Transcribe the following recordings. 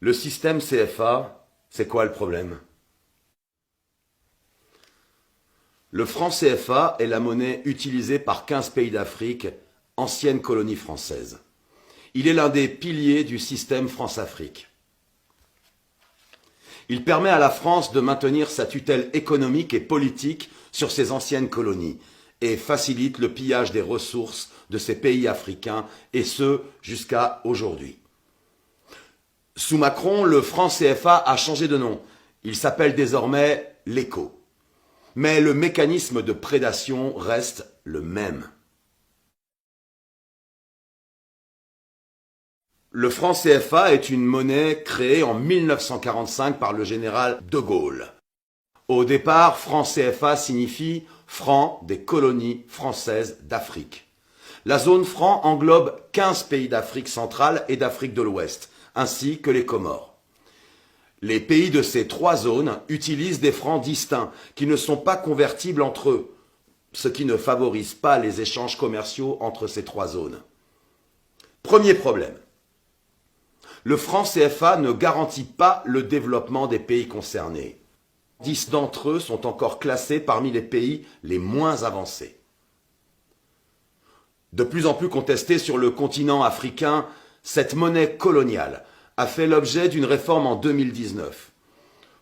Le système CFA, c'est quoi le problème? Le franc CFA est la monnaie utilisée par 15 pays d'Afrique, ancienne colonie française. Il est l'un des piliers du système France-Afrique. Il permet à la France de maintenir sa tutelle économique et politique sur ses anciennes colonies et facilite le pillage des ressources de ces pays africains, et ce, jusqu'à aujourd'hui. Sous Macron, le franc CFA a changé de nom. Il s'appelle désormais l'ECO. Mais le mécanisme de prédation reste le même. Le franc CFA est une monnaie créée en 1945 par le général de Gaulle. Au départ, franc CFA signifie franc des colonies françaises d'Afrique. La zone franc englobe 15 pays d'Afrique centrale et d'Afrique de l'Ouest, ainsi que les Comores. Les pays de ces trois zones utilisent des francs distincts qui ne sont pas convertibles entre eux, ce qui ne favorise pas les échanges commerciaux entre ces trois zones. Premier problème. Le franc CFA ne garantit pas le développement des pays concernés. 10 d'entre eux sont encore classés parmi les pays les moins avancés. De plus en plus contestée sur le continent africain, cette monnaie coloniale a fait l'objet d'une réforme en 2019.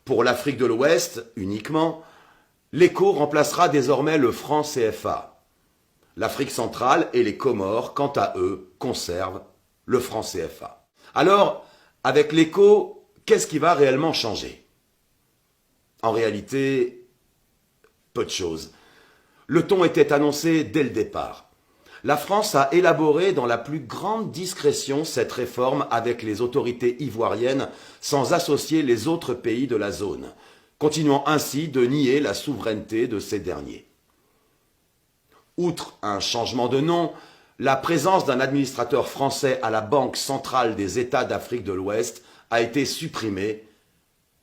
Pour l'Afrique de l'Ouest uniquement, l'ECO remplacera désormais le franc CFA. L'Afrique centrale et les Comores, quant à eux, conservent le franc CFA. Alors, avec l'ECO, qu'est-ce qui va réellement changer? En réalité, peu de choses. Le ton était annoncé dès le départ. La France a élaboré dans la plus grande discrétion cette réforme avec les autorités ivoiriennes sans associer les autres pays de la zone, continuant ainsi de nier la souveraineté de ces derniers. Outre un changement de nom, la présence d'un administrateur français à la Banque centrale des États d'Afrique de l'Ouest a été supprimée,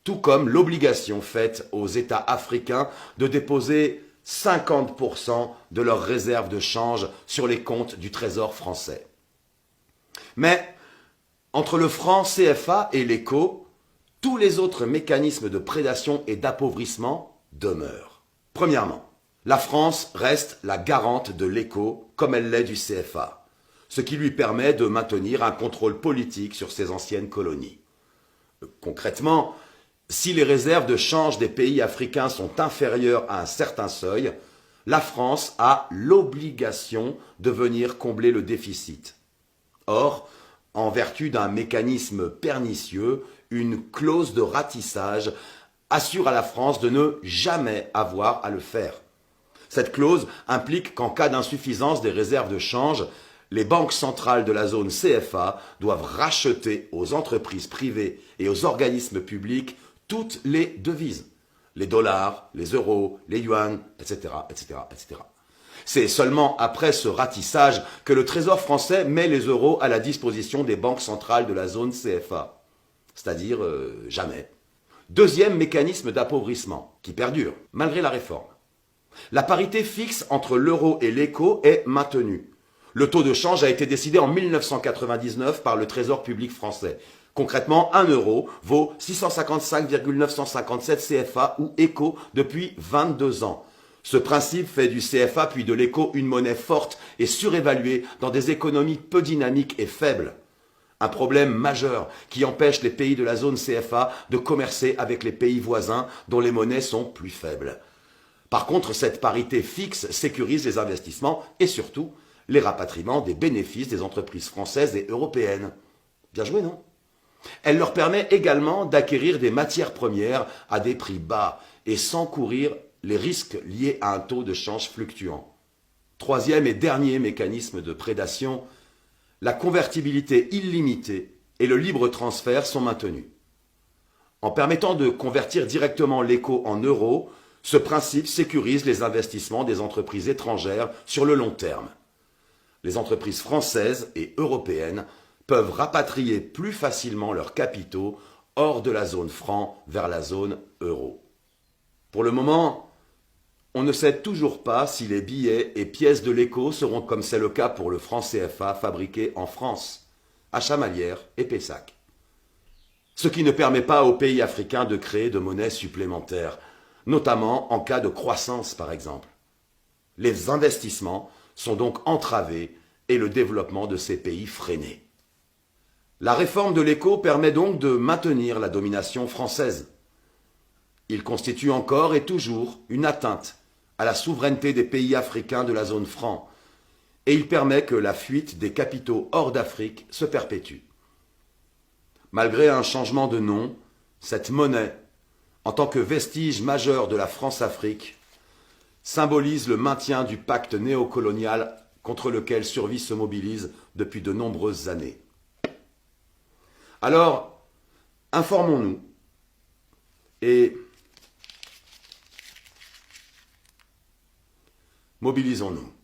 tout comme l'obligation faite aux États africains de déposer 50% de leurs réserves de change sur les comptes du Trésor français. Mais entre le franc CFA et l'ECO, tous les autres mécanismes de prédation et d'appauvrissement demeurent. Premièrement, la France reste la garante de l'ECO comme elle l'est du CFA, ce qui lui permet de maintenir un contrôle politique sur ses anciennes colonies. Concrètement, si les réserves de change des pays africains sont inférieures à un certain seuil, la France a l'obligation de venir combler le déficit. Or, en vertu d'un mécanisme pernicieux, une clause de ratissage assure à la France de ne jamais avoir à le faire. Cette clause implique qu'en cas d'insuffisance des réserves de change, les banques centrales de la zone CFA doivent racheter aux entreprises privées et aux organismes publics toutes les devises, les dollars, les euros, les yuans, etc., etc., etc. C'est seulement après ce ratissage que le Trésor français met les euros à la disposition des banques centrales de la zone CFA, c'est-à-dire jamais. Deuxième mécanisme d'appauvrissement, qui perdure, malgré la réforme. La parité fixe entre l'euro et l'ECO est maintenue. Le taux de change a été décidé en 1999 par le Trésor public français. Concrètement, 1 euro vaut 655,957 CFA ou ECO depuis 22 ans. Ce principe fait du CFA puis de l'ECO une monnaie forte et surévaluée dans des économies peu dynamiques et faibles. Un problème majeur qui empêche les pays de la zone CFA de commercer avec les pays voisins dont les monnaies sont plus faibles. Par contre, cette parité fixe sécurise les investissements et surtout les rapatriements des bénéfices des entreprises françaises et européennes. Bien joué, non? Elle leur permet également d'acquérir des matières premières à des prix bas et sans courir les risques liés à un taux de change fluctuant. Troisième et dernier mécanisme de prédation, la convertibilité illimitée et le libre transfert sont maintenus. En permettant de convertir directement l'ECO en euros, ce principe sécurise les investissements des entreprises étrangères sur le long terme. Les entreprises françaises et européennes peuvent rapatrier plus facilement leurs capitaux hors de la zone franc vers la zone euro. Pour le moment, on ne sait toujours pas si les billets et pièces de l'ECO seront, comme c'est le cas pour le franc CFA, fabriqués en France, à Chamalières et Pessac. ce qui ne permet pas aux pays africains de créer de monnaie supplémentaire, notamment en cas de croissance par exemple. Les investissements sont donc entravés et le développement de ces pays freiné. La réforme de l'écho permet donc de maintenir la domination française. Il constitue encore et toujours une atteinte à la souveraineté des pays africains de la zone franc, et il permet que la fuite des capitaux hors d'Afrique se perpétue. Malgré un changement de nom, cette monnaie, en tant que vestige majeur de la France-Afrique, symbolise le maintien du pacte néocolonial contre lequel Survie se mobilise depuis de nombreuses années. Alors, informons-nous et mobilisons-nous.